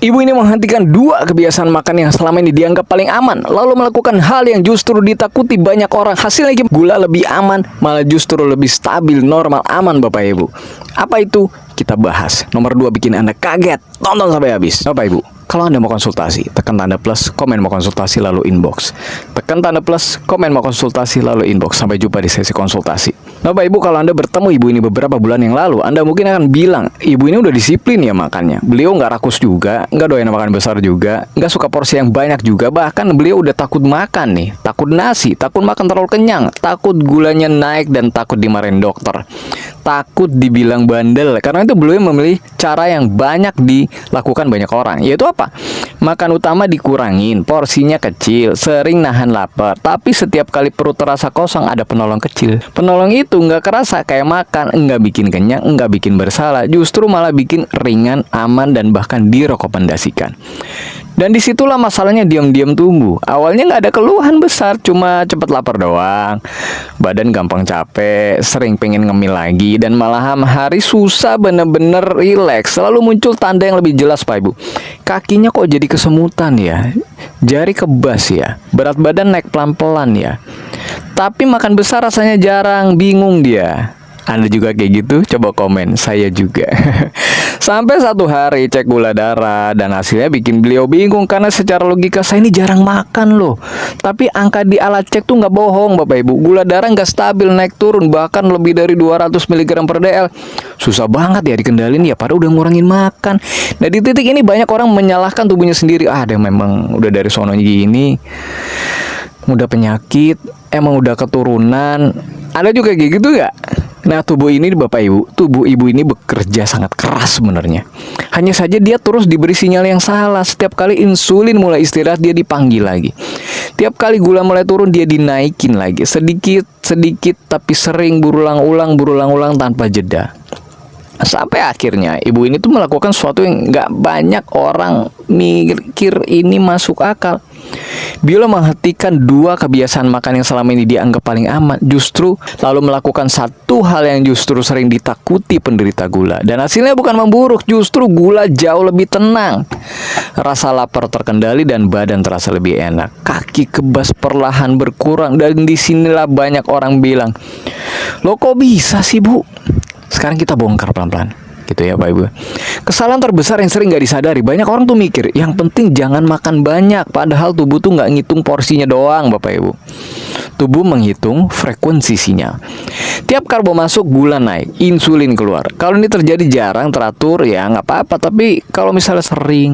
Ibu ini menghentikan dua kebiasaan makan yang selama ini dianggap paling aman, lalu melakukan hal yang justru ditakuti banyak orang. Hasilnya gula lebih aman, malah justru lebih stabil, normal, aman Bapak Ibu. Apa itu? Kita bahas. Nomor 2 bikin Anda kaget. Tonton sampai habis. Bapak Ibu, kalau Anda mau konsultasi, tekan tanda plus, komen mau konsultasi, lalu inbox. Tekan tanda plus, komen mau konsultasi, lalu inbox. Sampai jumpa di sesi konsultasi. Bapak Ibu, kalau Anda bertemu ibu ini beberapa bulan yang lalu, Anda mungkin akan bilang, ibu ini udah disiplin ya makannya. Beliau nggak rakus juga, nggak doyan makan besar juga, nggak suka porsi yang banyak juga. Bahkan beliau udah takut makan nih, takut nasi, takut makan terlalu kenyang, takut gulanya naik, dan takut dimarahin dokter. Takut dibilang bandel. Karena itu beliau memilih cara yang banyak dilakukan banyak orang, yaitu apa? Makan utama dikurangin, porsinya kecil, sering nahan lapar. Tapi setiap kali perut terasa kosong, ada penolong kecil. Penolong itu nggak kerasa kayak makan, nggak bikin kenyang, nggak bikin bersalah, justru malah bikin ringan, aman, dan bahkan direkomendasikan. Dan disitulah masalahnya diam-diam tumbuh. Awalnya nggak ada keluhan besar, cuma cepet lapar doang, badan gampang capek, sering pengen ngemil lagi, dan malahan hari susah bener-bener rileks. Selalu muncul tanda yang lebih jelas Pak Ibu. Kakinya kok jadi kesemutan ya, jari kebas ya, berat badan naik pelan-pelan ya. Tapi makan besar rasanya jarang, bingung dia. Anda juga kayak gitu? Coba komen, saya juga. Sampai satu hari cek gula darah, dan hasilnya bikin beliau bingung. Karena secara logika saya ini jarang makan loh, tapi angka di alat cek tuh nggak bohong Bapak Ibu. Gula darah nggak stabil, naik turun, bahkan lebih dari 200 mg per dl. Susah banget ya dikendalin ya, padahal udah ngurangin makan. Nah di titik ini banyak orang menyalahkan tubuhnya sendiri. Ah dia memang udah dari sononya gini, udah penyakit, emang udah keturunan. Ada juga kayak gitu gak? Nah tubuh ini Bapak Ibu, tubuh ibu ini bekerja sangat keras sebenarnya. Hanya saja dia terus diberi sinyal yang salah. Setiap kali insulin mulai istirahat, dia dipanggil lagi. Tiap kali gula mulai turun, dia dinaikin lagi. Sedikit tapi sering, berulang-ulang tanpa jeda. Sampai akhirnya ibu ini tuh melakukan sesuatu yang gak banyak orang mikir ini masuk akal. Beliau menghentikan dua kebiasaan makan yang selama ini dianggap paling aman, justru lalu melakukan satu hal yang justru sering ditakuti penderita gula. Dan hasilnya bukan memburuk, justru gula jauh lebih tenang, rasa lapar terkendali, dan badan terasa lebih enak. Kaki kebas perlahan berkurang. Dan disinilah banyak orang bilang, loh kok bisa sih Bu? Sekarang kita bongkar pelan-pelan, gitu ya Pak Ibu. Kesalahan terbesar yang sering gak disadari, banyak orang tuh mikir yang penting jangan makan banyak, padahal tubuh tuh gak ngitung porsinya doang Bapak Ibu. Tubuh menghitung frekuensi sinyal. Tiap karbo masuk, gula naik, insulin keluar. Kalau ini terjadi jarang teratur ya nggak apa-apa, tapi kalau misalnya sering